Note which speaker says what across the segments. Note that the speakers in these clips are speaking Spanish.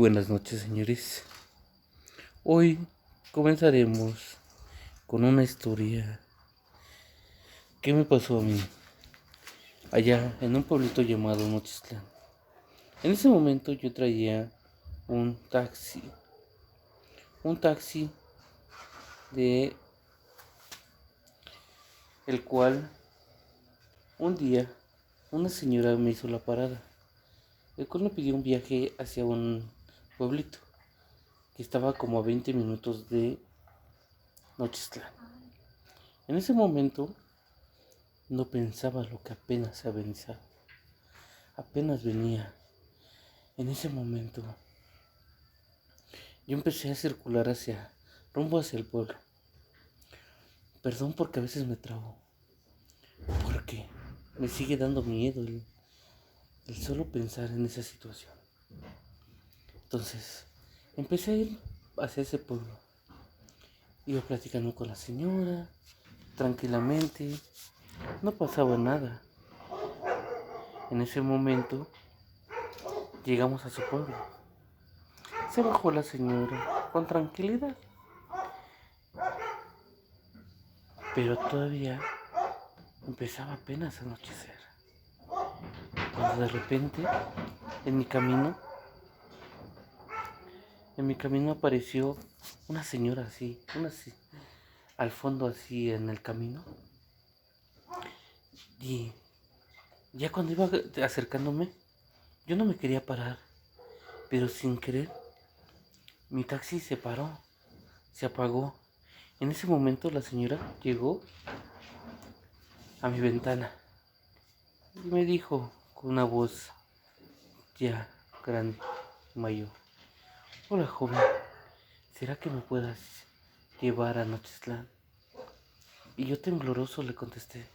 Speaker 1: Buenas noches, señores. Hoy comenzaremos con una historia que me pasó a mí allá en un pueblito llamado Nochistlán. En ese momento yo traía un taxi, un taxi de el cual un día una señora me hizo la parada, el cual me pidió un viaje hacia un pueblito que estaba como a 20 minutos de Nochistlán. En ese momento no pensaba lo que apenas venía. En ese momento yo empecé a circular rumbo hacia el pueblo. Perdón porque a veces me trabo, porque me sigue dando miedo el solo pensar en esa situación. Entonces, empecé a ir hacia ese pueblo. Iba platicando con la señora, tranquilamente, no pasaba nada. En ese momento, llegamos a su pueblo. Se bajó la señora con tranquilidad, pero todavía empezaba apenas a anochecer. Cuando de repente, en mi camino, apareció una señora al fondo así en el camino. Y ya cuando iba acercándome, yo no me quería parar, pero sin querer, mi taxi se paró, se apagó. En ese momento la señora llegó a mi ventana y me dijo con una voz ya grande, mayor: hola joven, ¿será que me puedas llevar a Nochistlán? Y yo tembloroso le contesté: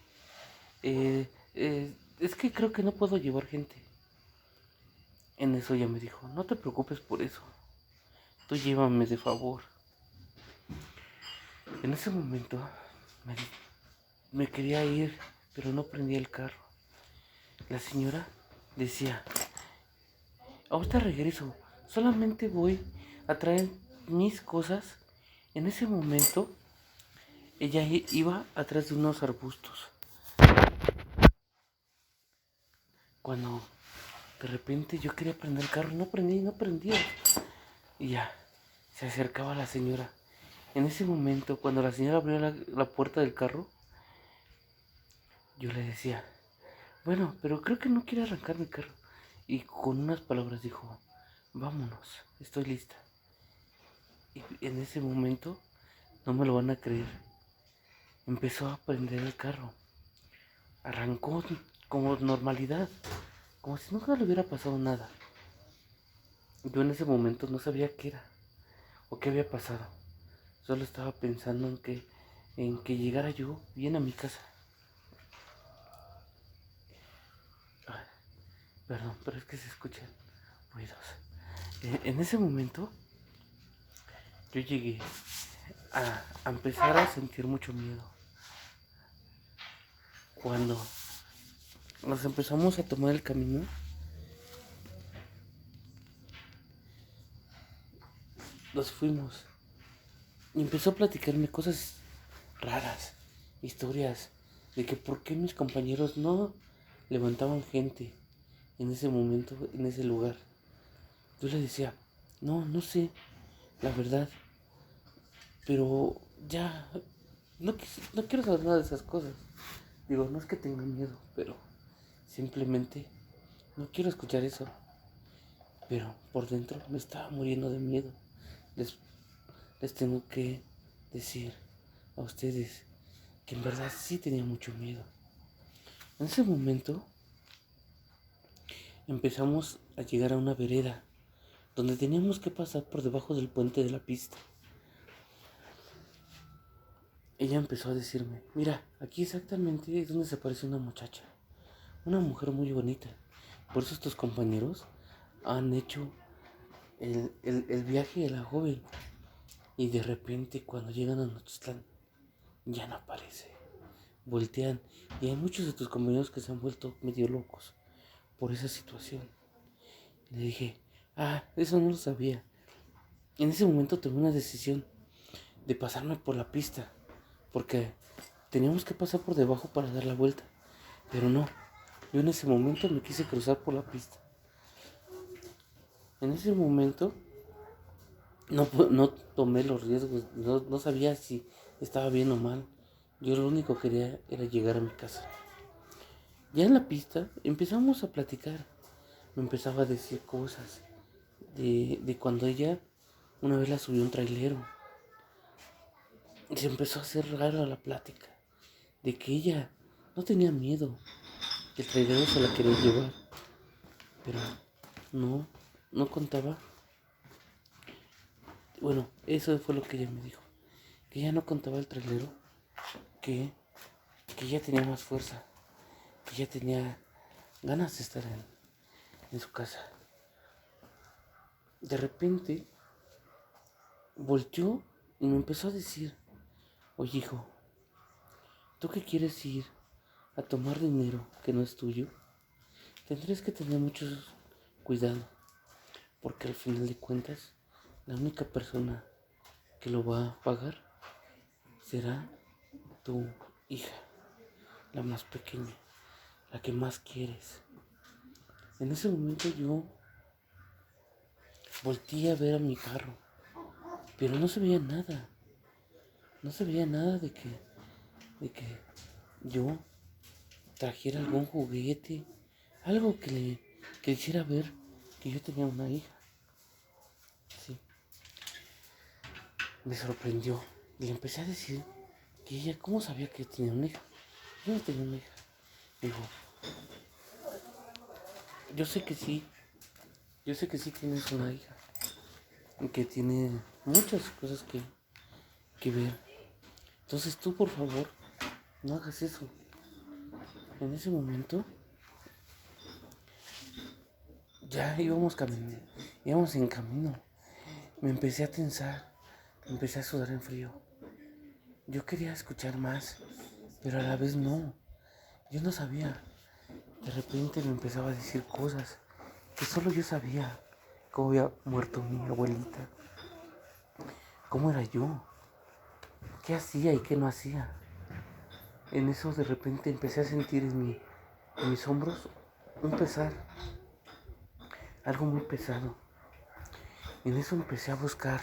Speaker 1: es que creo que no puedo llevar gente. En eso ella me dijo: no te preocupes por eso, tú llévame de favor. En ese momento me, me quería ir, pero no prendía el carro. La señora decía: ahorita regreso, solamente voy a traer mis cosas. En ese momento ella iba atrás de unos arbustos, cuando de repente yo quería prender el carro, no prendía. Y ya, se acercaba la señora. En ese momento, cuando la señora abrió la puerta del carro, yo le decía: bueno, pero creo que no quiere arrancar mi carro. Y con unas palabras dijo: vámonos, estoy lista. Y en ese momento, no me lo van a creer, empezó a prender el carro. Arrancó como normalidad, como si nunca le hubiera pasado nada. Yo en ese momento no sabía qué era o qué había pasado. Solo estaba pensando en que llegara yo bien a mi casa. Ay, perdón, pero es que se escuchan ruidos. En ese momento yo llegué a empezar a sentir mucho miedo. Cuando nos empezamos a tomar el camino, nos fuimos y empezó a platicarme cosas raras, historias de que por qué mis compañeros no levantaban gente en ese momento, en ese lugar. Yo le decía: no sé, la verdad, pero ya, no quiero saber nada de esas cosas. Digo, no es que tenga miedo, pero simplemente no quiero escuchar eso. Pero por dentro me estaba muriendo de miedo. Les, les tengo que decir a ustedes que en verdad sí tenía mucho miedo. En ese momento empezamos a llegar a una vereda donde teníamos que pasar por debajo del puente de la pista. Ella empezó a decirme: mira, aquí exactamente es donde se aparece una muchacha, una mujer muy bonita. Por eso estos compañeros han hecho el viaje de la joven. Y de repente cuando llegan a Nochistlán ya no aparece. Voltean y hay muchos de tus compañeros que se han vuelto medio locos por esa situación. Le dije: Eso no lo sabía. En ese momento tomé una decisión de pasarme por la pista, porque teníamos que pasar por debajo para dar la vuelta. Pero no, yo en ese momento me quise cruzar por la pista. En ese momento no tomé los riesgos, no sabía si estaba bien o mal. Yo lo único que quería era llegar a mi casa. Ya en la pista empezamos a platicar. Me empezaba a decir cosas de cuando ella una vez la subió un trailero. Y se empezó a hacer rara la plática. De que ella no tenía miedo. Que el trailero se la quería llevar. Pero no contaba. Bueno, eso fue lo que ella me dijo. Que ella no contaba el trailero. Que ella tenía más fuerza. Que ella tenía ganas de estar en su casa. De repente volteó y me empezó a decir: oye, hijo, ¿tú qué quieres ir a tomar dinero que no es tuyo? Tendrías que tener mucho cuidado, porque al final de cuentas la única persona que lo va a pagar será tu hija, la más pequeña, la que más quieres. En ese momento yo volteé a ver a mi carro, pero no se veía nada. No se veía nada de que yo trajera algún juguete, algo que hiciera ver que yo tenía una hija. Sí, me sorprendió y le empecé a decir que ella, ¿cómo sabía que yo tenía una hija? Yo no tenía una hija. Dijo, yo sé que sí tienes una hija, y que tiene muchas cosas que ver. Entonces tú, por favor, no hagas eso. En ese momento ya íbamos en camino. Me empecé a tensar, me empecé a sudar en frío. Yo quería escuchar más, pero a la vez no. Yo no sabía. De repente me empezaba a decir cosas que solo yo sabía. Cómo había muerto mi abuelita. Cómo era yo. Qué hacía y qué no hacía. En eso de repente empecé a sentir en mis hombros un pesar. Algo muy pesado. En eso empecé a buscar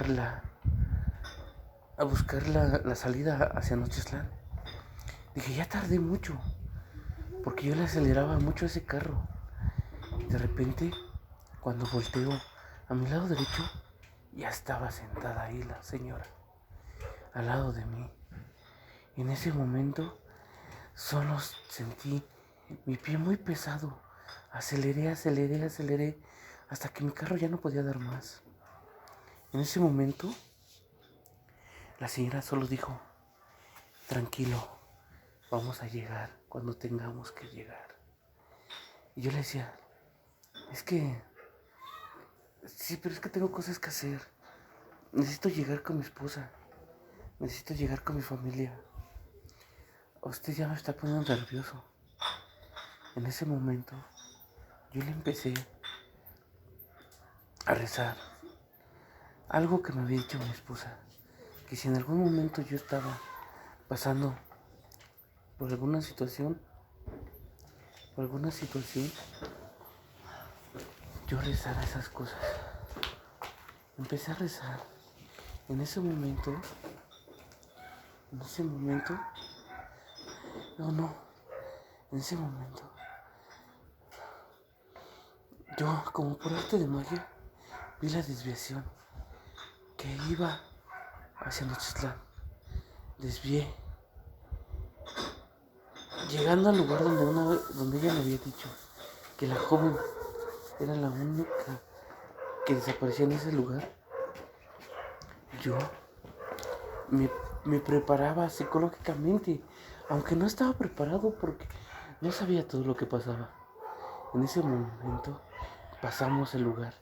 Speaker 1: la salida hacia Nocheslán. Dije, ya tardé mucho, porque yo le aceleraba mucho a ese carro. De repente, cuando volteo a mi lado derecho, ya estaba sentada ahí la señora, al lado de mí. En ese momento, solo sentí mi pie muy pesado. Aceleré, hasta que mi carro ya no podía dar más. En ese momento, la señora solo dijo, tranquilo, vamos a llegar cuando tengamos que llegar. Y yo le decía, sí, pero es que tengo cosas que hacer. Necesito llegar con mi esposa. Necesito llegar con mi familia. Usted ya me está poniendo nervioso. En ese momento, yo le empecé a rezar. Algo que me había dicho mi esposa. Que si en algún momento yo estaba pasando por alguna situación, yo rezara esas cosas. Empecé a rezar. En ese momento, en ese momento, yo como por arte de magia vi la desviación que iba hacia Nocheslán. Desvié, llegando al lugar donde ella me había dicho que la joven era la única que desaparecía en ese lugar. Yo me preparaba psicológicamente, aunque no estaba preparado porque no sabía todo lo que pasaba. En ese momento pasamos el lugar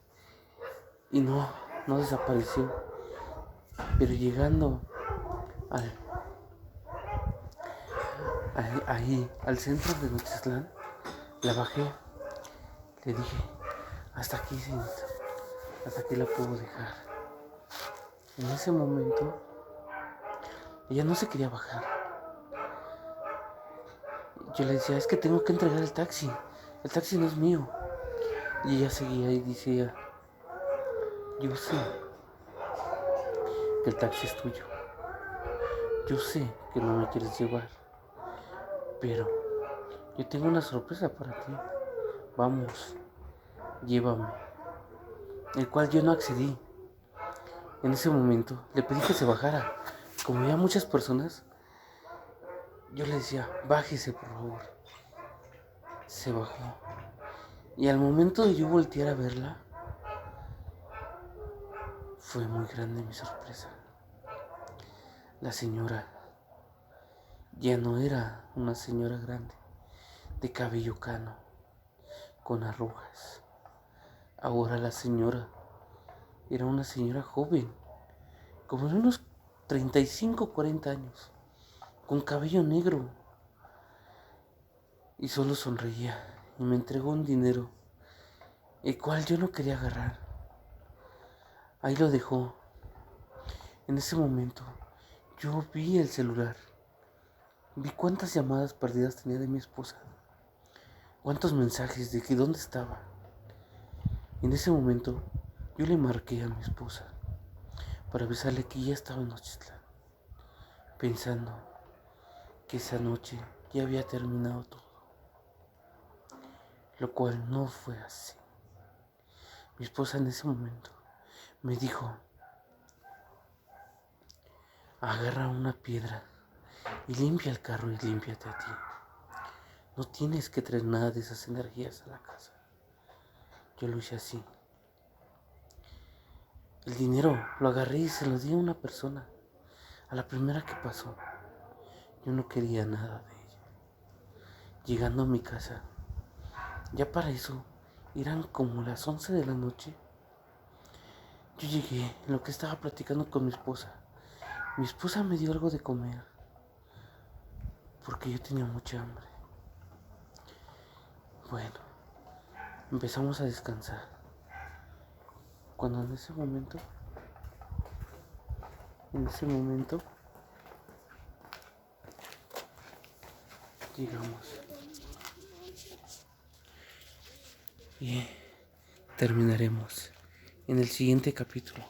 Speaker 1: y no desapareció. Pero llegando ahí al centro de Nocheslán, la bajé, le dije, hasta aquí, señorita, hasta aquí la puedo dejar. En ese momento, ella no se quería bajar. Yo le decía, es que tengo que entregar el taxi no es mío. Y ella seguía y decía, yo sé que el taxi es tuyo, yo sé que no me quieres llevar, pero yo tengo una sorpresa para ti, vamos, llévame. El cual yo no accedí. En ese momento le pedí que se bajara. Como había muchas personas, yo le decía, bájese por favor. Se bajó. Y al momento de yo voltear a verla, fue muy grande mi sorpresa. La señora ya no era una señora grande, de cabello cano, con arrugas. Ahora la señora era una señora joven, como de unos 35 o 40 años, con cabello negro. Y solo sonreía y me entregó un dinero, el cual yo no quería agarrar. Ahí lo dejó. En ese momento yo vi el celular, vi cuántas llamadas perdidas tenía de mi esposa, cuántos mensajes de que dónde estaba. En ese momento yo le marqué a mi esposa para avisarle que ya estaba en Nochitlán, pensando que esa noche ya había terminado todo, lo cual no fue así. Mi esposa en ese momento me dijo, agarra una piedra y limpia el carro y límpiate a ti. No tienes que traer nada de esas energías a la casa. Yo lo hice así. El dinero lo agarré y se lo di a una persona, a la primera que pasó. Yo no quería nada de ella. Llegando a mi casa, ya para eso, eran como las 11 de la noche. Yo llegué en lo que estaba platicando con mi esposa. Mi esposa me dio algo de comer, porque yo tenía mucha hambre. Bueno, empezamos a descansar. Cuando en ese momento, llegamos y terminaremos en el siguiente capítulo.